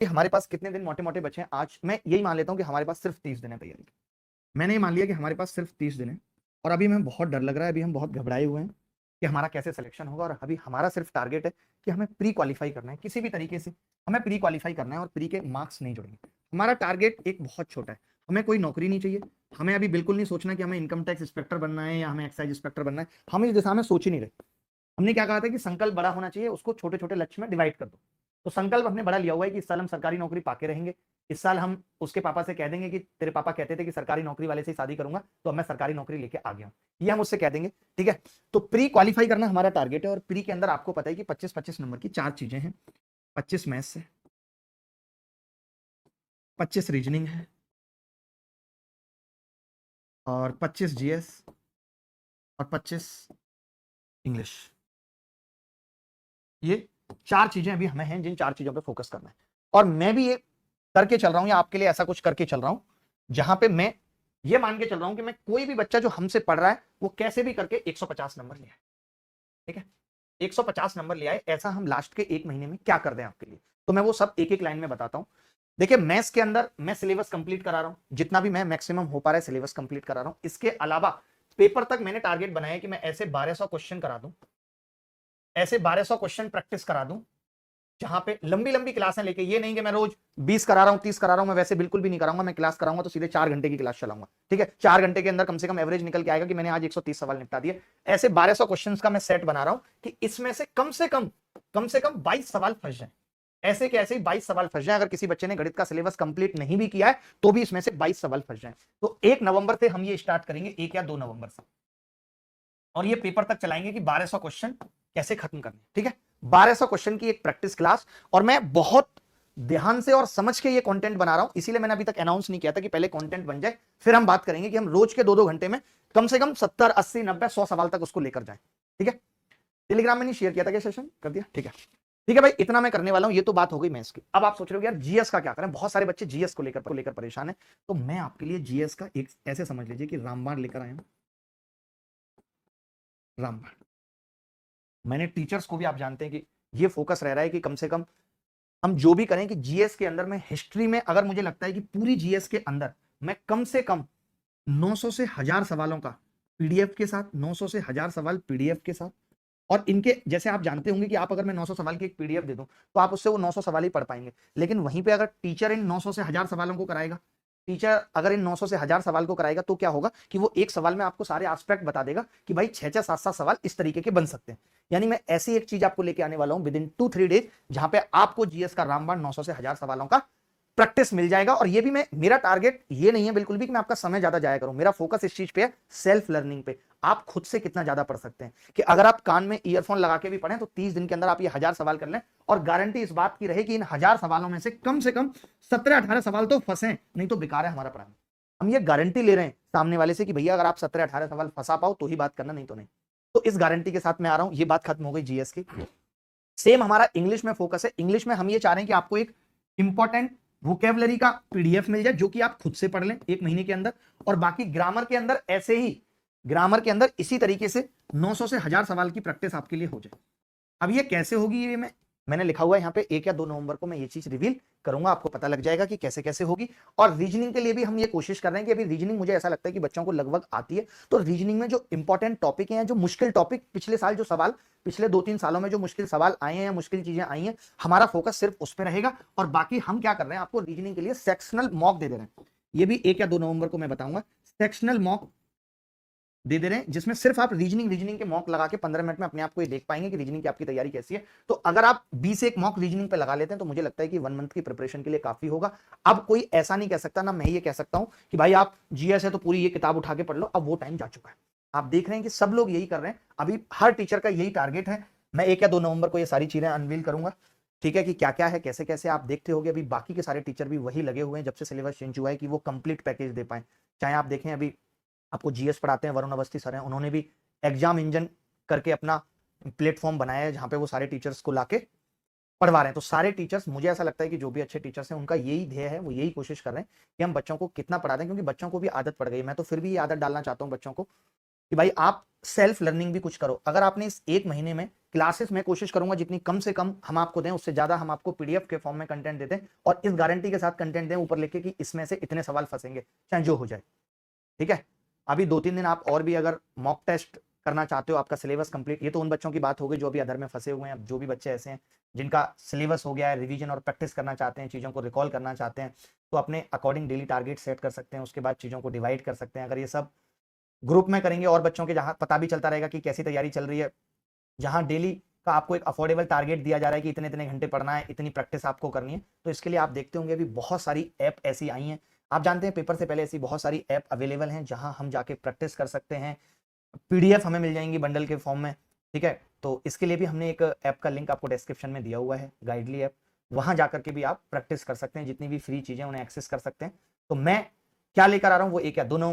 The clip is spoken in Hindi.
कि हमारे पास कितने दिन मोटे मोटे बचे हैं। आज मैं यही मान लेता हूं कि हमारे पास सिर्फ 30 दिन है तैयारी की। मैंने ये मान लिया कि हमारे पास सिर्फ 30 दिन है और अभी हमें बहुत डर लग रहा है, अभी हम बहुत घबराए हुए हैं कि हमारा कैसे सिलेक्शन होगा। और अभी हमारा सिर्फ टारगेट है कि हमें प्री क्वालिफाई करना है, किसी भी तरीके से हमें प्री क्वालिफाई करना है और प्री के मार्क्स नहीं जुड़ेंगे। हमारा टारगेट एक बहुत छोटा है, हमें कोई नौकरी नहीं चाहिए। हमें अभी बिल्कुल नहीं सोचना कि हमें इनकम टैक्स इंस्पेक्टर बनना है या हमें एक्साइज इंस्पेक्टर बनना है। हम इस दिशा में सोच ही नहीं रहे। हमने क्या कहा था कि संकल्प बड़ा होना चाहिए, उसको छोटे छोटे लक्ष्य में डिवाइड कर दो। तो संकल्प हमने बड़ा लिया हुआ है कि इस साल हम सरकारी नौकरी पाके रहेंगे। इस साल हम उसके पापा से कह देंगे कि तेरे पापा कहते थे कि सरकारी नौकरी वाले से ही शादी करूंगा, तो अब मैं सरकारी नौकरी लेके आ गया हूं। ये हम उससे कह देंगे, ठीक है। तो प्री क्वालिफाई करना हमारा टारगेट है और प्री के अंदर आपको पता है कि 25-25 नंबर की 4 चीजें हैं। 25 मैथ्स है, 25 रीजनिंग है और 25 जीएस और 25 इंग्लिश। ये 4 चीजें अभी हमें हैं जिन 4 चीजों पे फोकस करना है। और मैं भी ये करके चल रहा हूं या आपके लिए ऐसा कुछ करके चल रहा हूं जहां पे मैं ये मान के चल रहा हूं कि मैं कोई भी बच्चा जो हमसे पढ़ रहा है वो कैसे भी करके 150 नंबर ले आए, ठीक है। 150 नंबर ले आए, ऐसा हम लास्ट के 1 महीने में क्या कर दें आपके लिए। तो मैं वो सब एक एक लाइन में बताता हूं। देखिए, मैथ्स के अंदर मैं सिलेबस कंप्लीट करा रहा हूं, जितना भी मैं मैक्सिमम हो पा रहा है सिलेबस कंप्लीट करा रहा हूं। इसके अलावा पेपर तक मैंने टारगेट बनाया है कि मैं ऐसे 1200 क्वेश्चन करा दूं, ऐसे 1200 क्वेश्चन प्रैक्टिस करा दूं, जहां पे लंबी लंबी क्लासें लेके, ये नहीं कि मैं रोज 20 करा रहा हूं 30 करा रहा हूं, मैं वैसे बिल्कुल भी नहीं कराऊंगा। मैं क्लास कराऊंगा तो सीधे 4 घंटे की क्लास चलाऊंगा, ठीक है। 4 घंटे के अंदर कम से कम एवरेज निकल के आएगा कि मैंने आज 130 सवाल निपटा दिए। ऐसे 1200 क्वेश्चंस का मैं सेट बना रहा हूं कि इसमें से कम से कम 22 सवाल फंस जाए। ऐसे के ऐसे ही 22 सवाल फंस जाए। अगर किसी बच्चे ने गणित का सिलेबस कंप्लीट नहीं भी किया है तो भी इसमें से 22 सवाल फंस जाए। तो 1 नवंबर से हम ये स्टार्ट करेंगे, 1 या 2 नवंबर से, और ये पेपर तक चलाएंगे कि 1200 क्वेश्चन कैसे खत्म करने, ठीक है। 1200 क्वेश्चन की एक प्रैक्टिस क्लास। और मैं बहुत ध्यान से और समझ के ये कंटेंट बना रहा हूं, इसीलिए मैंने अभी तक अनाउंस नहीं किया था कि पहले कंटेंट बन जाए, फिर हम बात करेंगे कि हम रोज के 2-2 घंटे में कम से कम 70 80 90 100 सवाल तक उसको लेकर जाएं, ठीक है। टेलीग्राम में नहीं शेयर किया था क्या सेशन, कर दिया, ठीक है। ठीक है भाई, इतना मैं करने वाला हूं। ये तो बात हो गई मैथ्स की। अब आप सोच रहे हो यार जीएस का क्या करें, बहुत सारे बच्चे जीएस को लेकर परेशान है। तो मैं आपके लिए जीएस का एक ऐसे समझ लीजिए कि रामबाण लेकर आया हूं। रामबाण, मैंने टीचर्स को भी, आप जानते हैं कि ये फोकस रह रहा है कि कम से कम हम जो भी करें कि जीएस के अंदर में, हिस्ट्री में, अगर मुझे लगता है कि पूरी जीएस के अंदर मैं कम से कम 900 से 1000 सवालों का पीडीएफ के साथ, 900 से 1000 सवाल पीडीएफ के साथ, और इनके जैसे आप जानते होंगे कि आप अगर मैं 900 सवाल की एक पीडीएफ दे दूं तो आप उससे वो 900 सवाल ही पढ़ पाएंगे। लेकिन वहीं पे अगर टीचर इन 900 से 1000 सवालों को कराएगा, टीचर अगर इन 900 से 1000 सवाल को कराएगा तो क्या होगा कि वो एक सवाल में आपको सारे एस्पेक्ट बता देगा कि भाई 6-6 7-7 सवाल इस तरीके के बन सकते हैं। यानी मैं ऐसी एक चीज आपको लेके आने वाला हूं विद इन 2-3 डेज, जहां पे आपको जीएस का रामबाण 900 से 1000 सवालों का प्रैक्टिस मिल जाएगा। और ये भी मैं, मेरा टारगेट ये नहीं है बिल्कुल भी कि मैं आपका समय ज्यादा जाया करूं। मेरा फोकस इस चीज पे है, सेल्फ लर्निंग पे। आप खुद से कितना ज्यादा पढ़ सकते हैं कि अगर आप कान में ईयरफोन लगा के भी पढ़ें तो 30 दिन के अंदर आप ये 1000 सवाल कर लें। और गारंटी इस बात की रहे कि इन 1000 सवालों में से कम 17-18 सवाल तो फंसे, नहीं तो बेकार है हमारा पढ़ाना। हम ये गारंटी ले रहे हैं सामने वाले से कि भैया अगर आप 17-18 सवाल फंसा पाओ तो ही बात करना, नहीं तो नहीं। तो इस गारंटी के साथ मैं आ रहा हूं। ये बात खत्म हो गई जीएस की। सेम हमारा इंग्लिश में फोकस है। इंग्लिश में हम ये चाह रहे हैं कि आपको एक इंपॉर्टेंट वोकेबलरी का पीडीएफ मिल जाए जो कि आप खुद से पढ़ लें 1 महीने के अंदर। और बाकी ग्रामर के अंदर ऐसे ही, ग्रामर के अंदर इसी तरीके से 900 से 1000 सवाल की प्रैक्टिस आपके लिए हो जाए। अब ये कैसे होगी, ये मैंने लिखा हुआ है यहाँ पे, 1 या 2 नवंबर को मैं ये चीज रिवील करूंगा, आपको पता लग जाएगा कि कैसे कैसे होगी। और रीजनिंग के लिए भी हम ये कोशिश कर रहे हैं कि अभी रीजनिंग मुझे ऐसा लगता है कि बच्चों को लगभग आती है। तो रीजनिंग में जो इंपॉर्टेंट टॉपिक हैं, जो मुश्किल टॉपिक, पिछले साल जो सवाल, पिछले 2-3 सालों में जो मुश्किल सवाल आए हैं या मुश्किल चीजें आई हैं, हमारा फोकस सिर्फ उस पर रहेगा। और बाकी हम क्या कर रहे हैं, आपको रीजनिंग के लिए सेक्शनल मॉक दे रहे हैं। ये भी 1 या 2 नवंबर को मैं बताऊंगा। सेक्शनल मॉक दे रहे हैं जिसमें सिर्फ आप रीजनिंग के मॉक लगा के 15 मिनट में अपने आप को ये देख पाएंगे कि रीजनिंग की आपकी तैयारी कैसी है। तो अगर आप 20 एक मॉक रीजनिंग पे लगा लेते हैं तो मुझे लगता है कि 1 मंथ की प्रिपरेशन के लिए काफी होगा। अब कोई ऐसा नहीं कह सकता, ना मैं ये कह सकता हूं कि भाई आप जीएस है तो पूरी ये किताब उठा के पढ़ लो। अब वो टाइम जा चुका है। आप देख रहे हैं कि सब लोग यही कर रहे हैं। अभी हर टीचर का यही टारगेट है। मैं 1 या 2 नवंबर को ये सारी चीजें अनवील करूंगा, ठीक है, कि क्या क्या है, कैसे कैसे आप देखते होंगे। अभी बाकी के सारे टीचर भी वही लगे हुए हैं जब से सिलेबस चेंज हुआ है कि वो कंप्लीट पैकेज दे पाए। चाहे आप देखें, अभी आपको जीएस पढ़ाते हैं वरुण अवस्थी सर हैं, उन्होंने भी एग्जाम इंजन करके अपना प्लेटफॉर्म बनाया है जहां पे वो सारे टीचर्स को लाके पढ़वा रहे हैं। तो सारे टीचर्स, मुझे ऐसा लगता है कि जो भी अच्छे टीचर्स हैं उनका यही ध्येय है, वो यही कोशिश कर रहे हैं कि हम बच्चों को कितना पढ़ा दें, क्योंकि बच्चों को भी आदत पड़ गई। मैं तो फिर भी ये आदत डालना चाहता हूं बच्चों को कि भाई आप सेल्फ लर्निंग भी कुछ करो। अगर आपने इस एक महीने में क्लासेस में कोशिश करूंगा जितनी कम से कम हम आपको दें, उससे ज्यादा हम आपको पीडीएफ के फॉर्म में कंटेंट देते हैं, और इस गारंटी के साथ कंटेंट दें ऊपर लिखे कि इसमें से इतने सवाल फंसेंगे चाहे जो हो जाए, ठीक है। अभी 2-3 दिन आप और भी अगर मॉक टेस्ट करना चाहते हो, आपका सिलेबस कंप्लीट, ये तो उन बच्चों की बात हो गई जो अभी अदर में फंसे हुए हैं। अब जो भी बच्चे ऐसे हैं जिनका सिलेबस हो गया है, रिवीजन और प्रैक्टिस करना चाहते हैं, चीज़ों को रिकॉल करना चाहते हैं, तो अपने अकॉर्डिंग डेली टारगेट सेट कर सकते हैं, उसके बाद चीज़ों को डिवाइड कर सकते हैं। अगर ये सब ग्रुप में करेंगे और बच्चों के, जहाँ पता भी चलता रहेगा कि कैसी तैयारी चल रही है, जहाँ डेली का आपको एक अफोर्डेबल टारगेट दिया जा रहा है कि इतने इतने घंटे पढ़ना है, इतनी प्रैक्टिस आपको करनी है, तो इसके लिए आप देखते होंगे अभी बहुत सारी ऐप ऐसी आई हैं। आप जानते हैं पेपर से पहले ऐसी बहुत सारी ऐप अवेलेबल हैं जहां हम जाके प्रैक्टिस कर सकते हैं, पीडीएफ हमें मिल जाएंगी बंडल के फॉर्म में, ठीक है। तो इसके लिए भी हमने एक ऐप का लिंक आपको डिस्क्रिप्शन में दिया हुआ है, गाइडली ऐप, वहां जाकर के भी आप प्रैक्टिस कर सकते हैं, जितनी भी फ्री चीजें उन्हें एक्सेस कर सकते हैं। तो मैं क्या लेकर आ रहा हूँ वो एक या 2 नवंबर